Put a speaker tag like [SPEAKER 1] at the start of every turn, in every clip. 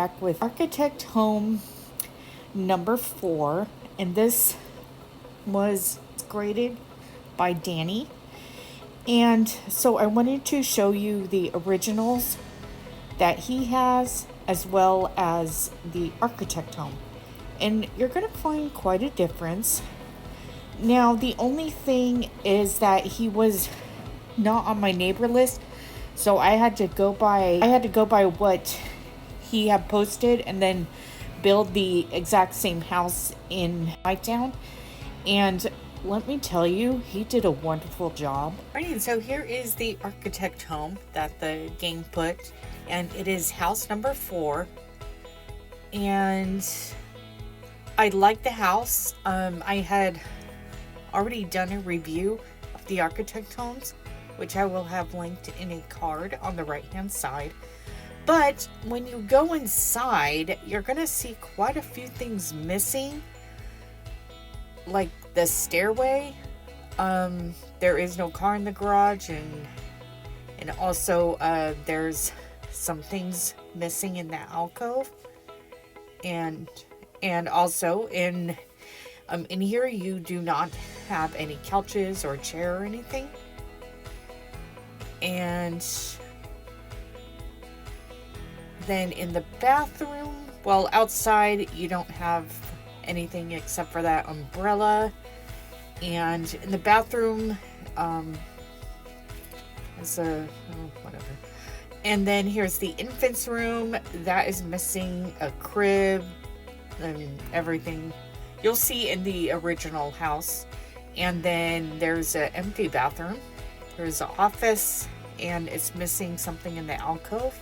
[SPEAKER 1] back with Architect Home number 4, and this was graded by Danny. And so I wanted to show you the originals that he has as well as the Architect Home. And you're going to find quite a difference. Now, the only thing is that he was not on my neighbor list, so I had to go by what he had posted and then build the exact same house in my town. And let me tell you, he did a wonderful job. Alrighty, and so here is the Architect Home that the game put, and it is house number 4. And I like the house. I had already done a review of the Architect Homes, which I will have linked in a card on the right hand side. But when you go inside, you're going to see quite a few things missing, like the stairway. There is no car in the garage, and also there's some things missing in the alcove, and also in here you do not have any couches or chair or anything. And then in the bathroom, well, outside you don't have anything except for that umbrella. And in the bathroom, whatever. And then here's the infant's room. That is missing a crib and everything you'll see in the original house. And then there's an empty bathroom. There's an office, and it's missing something in the alcove.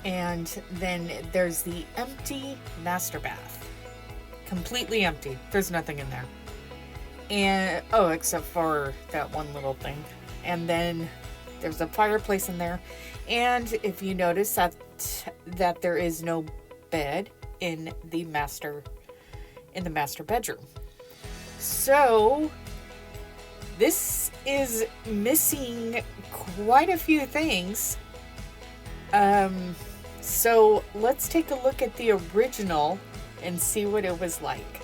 [SPEAKER 1] And then there's the empty master bath. Completely empty. There's nothing in there. And except for that one little thing. And then there's a fireplace in there. And if you notice that there is no bed in the master bedroom. So this is missing quite a few things. So let's take a look at the original and see what it was like.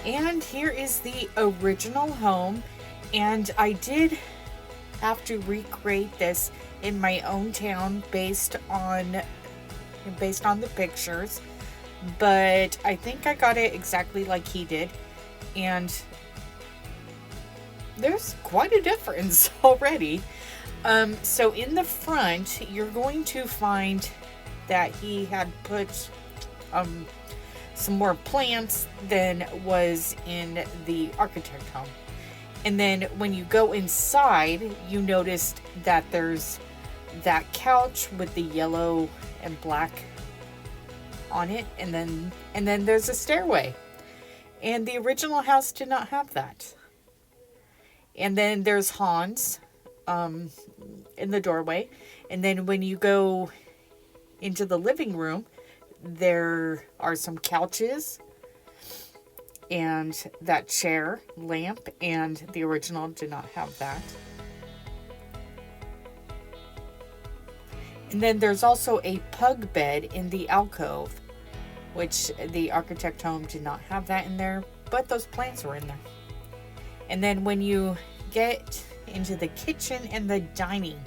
[SPEAKER 1] And here is the original home, and I did have to recreate this in my own town based on the pictures, but I think I got it exactly like he did, and there's quite a difference already. So in the front, you're going to find that he had put some more plants than was in the Architect Home. And then when you go inside, you noticed that there's that couch with the yellow and black on it, and then there's a stairway. And the original house did not have that. And then there's Hans in the doorway. And then when you go into the living room, there are some couches and that chair lamp, and the original did not have that. And then there's also a pug bed in the alcove, which the Architect Home did not have that in there, but those plants were in there. And then when you get into the kitchen and the dining,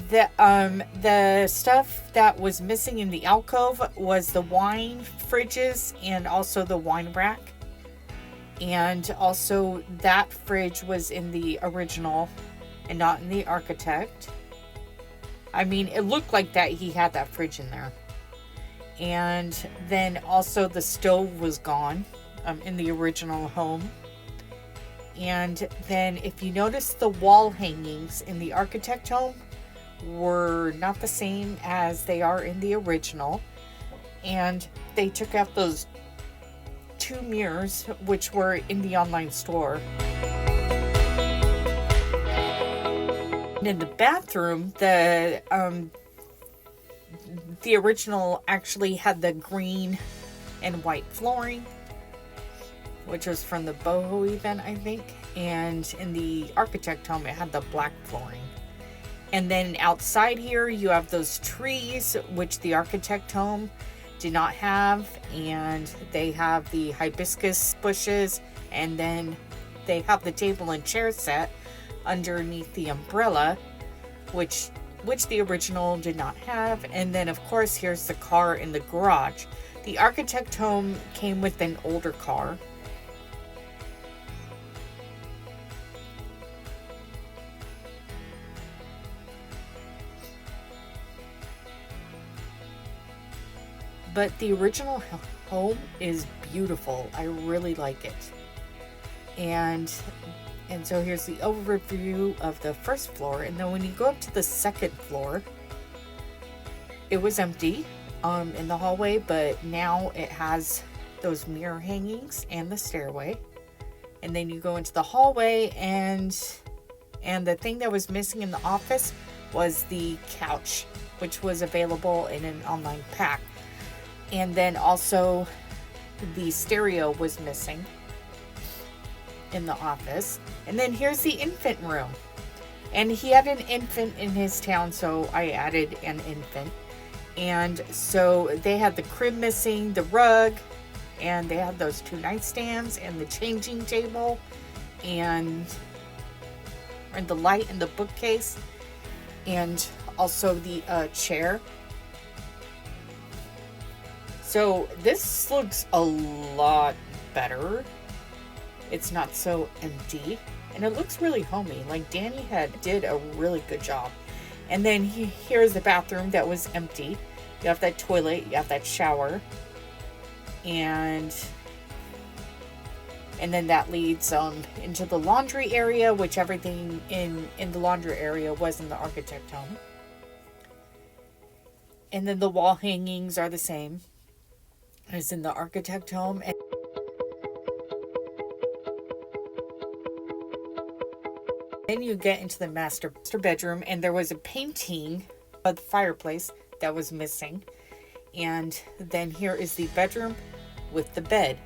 [SPEAKER 1] the stuff that was missing in the alcove was the wine fridges and also the wine rack. And also that fridge was in the original and not in the Architect. I mean, it looked like that he had that fridge in there. And then also the stove was gone in the original home. And then if you notice, the wall hangings in the Architect Home were not the same as they are in the original. And they took out those 2 mirrors, which were in the online store. And in the bathroom, the original actually had the green and white flooring, which was from the boho event, I think. And in the architect home, it had the black flooring. And then outside here, you have those trees, which the architect home did not have. And they have the hibiscus bushes. And then they have the table and chair set underneath the umbrella, which the original did not have. And then, of course, here's the car in the garage. The architect home came with an older car. But the original home is beautiful. I really like it. And so here's the overview of the first floor. And then when you go up to the second floor, it was empty in the hallway, but now it has those mirror hangings and the stairway. And then you go into the hallway, and the thing that was missing in the office was the couch, which was available in an online pack. And then also the stereo was missing in the office. And then here's the infant room. And he had an infant in his town, so I added an infant. And so they had the crib missing, the rug, and they had those 2 nightstands and the changing table and the light in the bookcase, and also the chair. So this looks a lot better. It's not so empty, and it looks really homey. Like Danny did a really good job. And then here's the bathroom that was empty. You have that toilet, you have that shower, and then that leads into the laundry area, which everything in the laundry area was in the architect home. And then the wall hangings are the same as in the architect home. And then you get into the master bedroom, and there was a painting of the fireplace that was missing. And then here is the bedroom with the bed.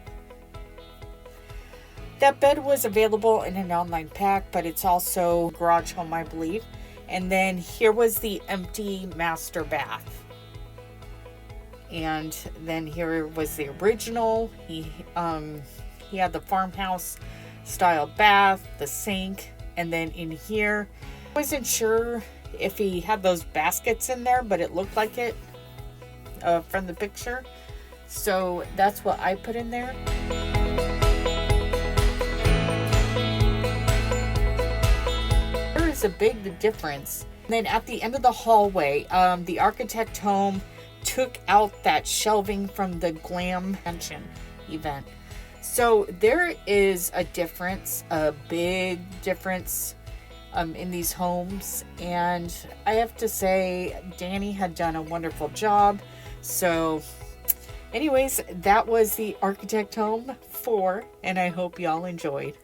[SPEAKER 1] That bed was available in an online pack, but it's also garage home, I believe. And then here was the empty master bath. And then here was the original. He had the farmhouse style bath, the sink, and then in here, I wasn't sure if he had those baskets in there, but it looked like it from the picture. So that's what I put in there. There is a big difference. And then at the end of the hallway, the architect home took out that shelving from the Glam Mansion event. So there is a difference, a big difference in these homes. And I have to say, Danny had done a wonderful job. So anyways, that was the architect home 4, and I hope y'all enjoyed.